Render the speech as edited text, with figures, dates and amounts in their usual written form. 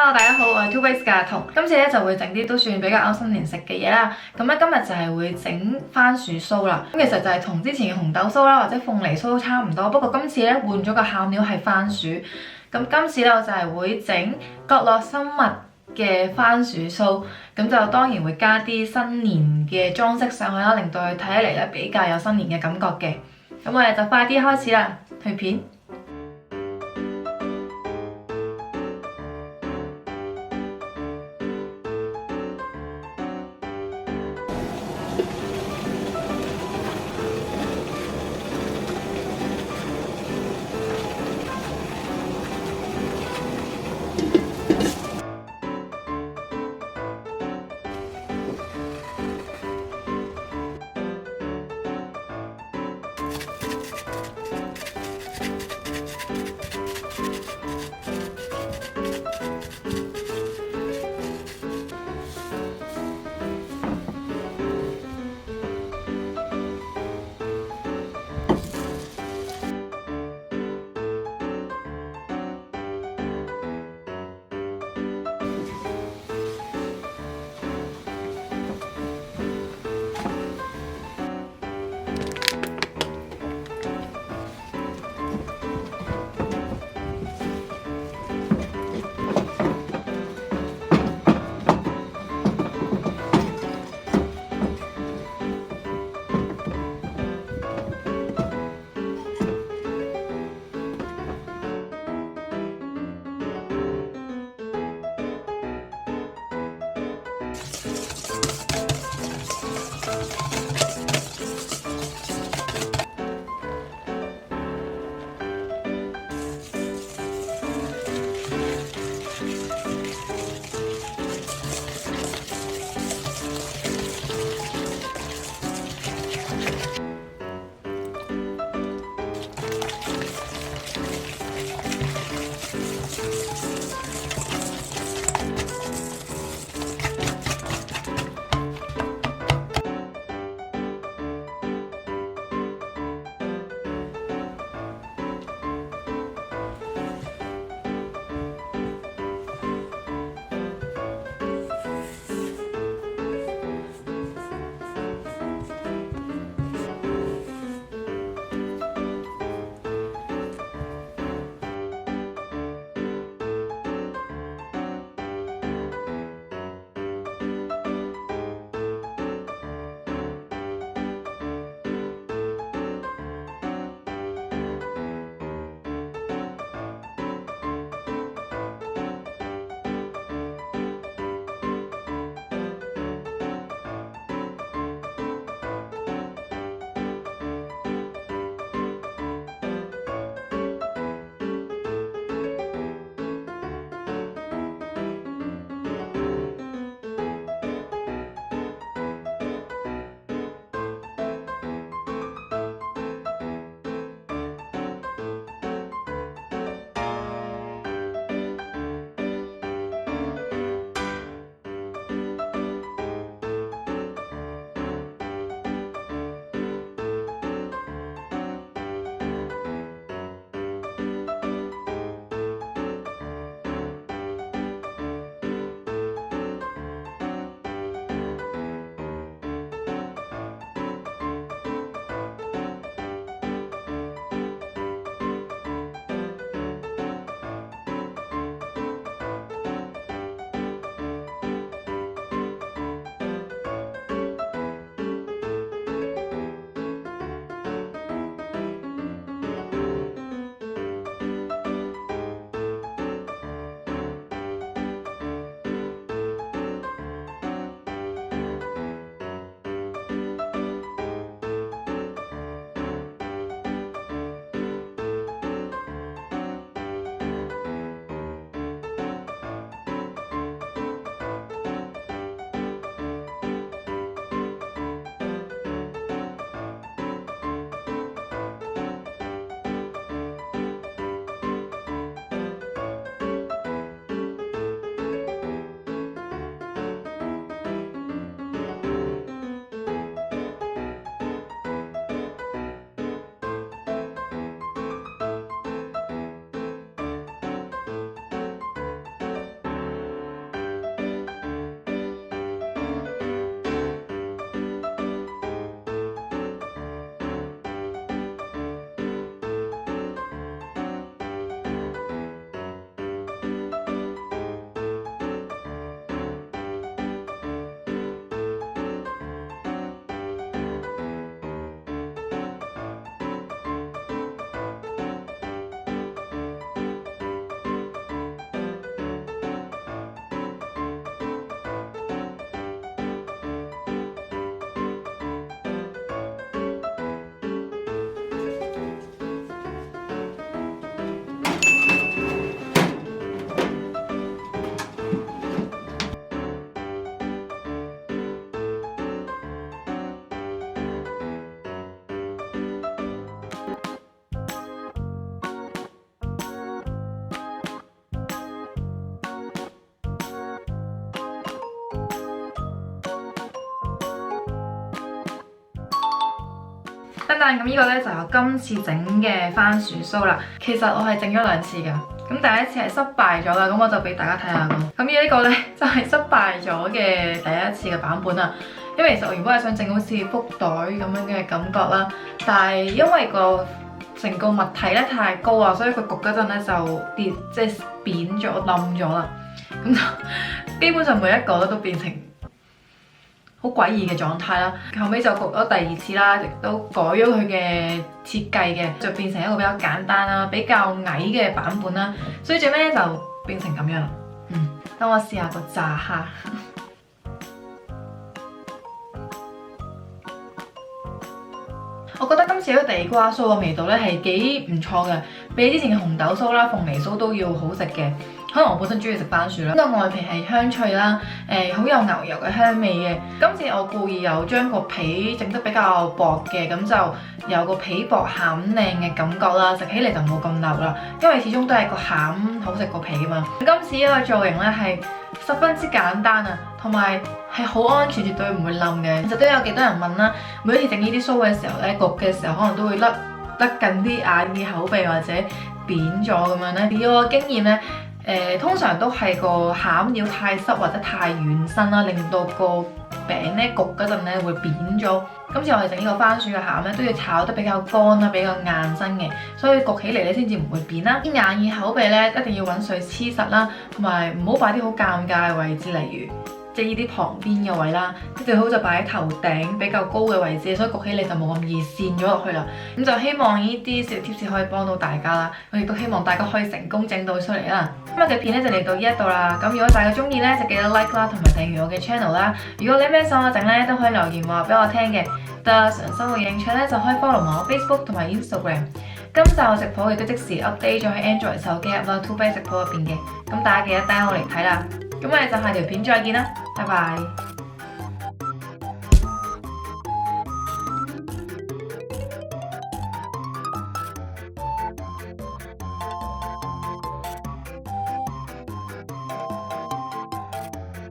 Hello， 大家好，我係 Two Ways 嘅阿彤。今次咧就會整啲都算比較啱新年食嘅嘢啦。咁咧今日就係會整番薯酥啦。咁其實就係同之前嘅紅豆酥啦或者鳳梨酥都差唔多，不過今次咧換咗個餡料係番薯。咁今次咧我就係會整角落生物嘅番薯酥，咁就當然會加啲新年嘅裝飾上去啦，令到佢睇起嚟咧比較有新年嘅感覺嘅。咁我哋就快啲開始啦，去片。咁呢個咧就有今次整嘅番薯酥啦。其實我係整咗2次㗎，咁第一次係失敗咗啦，咁我就俾大家睇下咁呢個咧就係失敗咗嘅第一次嘅版本啦。因為其實我原本係想整好似福袋咁樣嘅感覺啦，但係因為成個物體咧太高啊，所以佢焗嗰陣咧就跌即係扁咗冧咗啦，咁就基本上每一個都變成好詭異嘅狀態啦。後尾就焗咗第2次啦，亦都改咗佢嘅設計嘅，就變成一個比較簡單啦、比較矮嘅版本啦，所以最尾咧就變成咁樣啦。等我試下個炸蝦。我覺得今次呢個地瓜酥嘅味道咧係幾唔錯嘅，比之前嘅紅豆酥啦、鳳梨酥都要好食嘅。可能我本身中意食番薯啦，個外皮係香脆啦，好有牛油嘅香味嘅。今次我故意有將個皮整得比較薄嘅，咁就有個皮薄餡靚嘅感覺啦，食起嚟就冇咁流啦。因為始終都係個餡好食過皮㗎嘛。今次呢個造型咧係十分之簡單啊，同埋係好安全，絕對唔會冧嘅。其實都有幾多人問啦，每一次整呢啲酥嘅時候咧，焗嘅時候可能都會甩近啲眼耳口鼻或者扁咗咁樣咧。以我嘅經驗咧，通常都係個餡料太濕或者太軟身啦，令到個餅咧焗嗰陣咧會扁咗。今次我哋整呢個番薯嘅餡咧都要炒得比較乾啦，比較硬身嘅，所以焗起嚟咧先至唔會扁啦。啲眼耳口鼻咧一定要揾水黐實啦，同埋唔好擺啲好尷尬嘅位置，例如即係呢啲旁邊嘅位啦，最好就擺喺頭頂比較高嘅位置，所以焗起嚟就冇咁易跣咗落去啦。咁就希望呢啲小貼士可以幫到大家啦，我亦都希望大家可以成功整到出嚟啦。今日嘅片咧就嚟到呢一度啦，咁如果大家中意咧就記得 like 啦，同埋訂閱我嘅 channel 啦。如果你有咩想我整咧都可以留言話俾我聽嘅。對日常生活有興趣咧就可以 follow 埋我 Facebook 同埋 Instagram。今集我食譜亦都即時 update 咗喺 Android 手機 app 啦 2bay 食譜入邊嘅，咁大家記得 download 嚟睇啦。咁我哋就下條片再見啦，拜拜。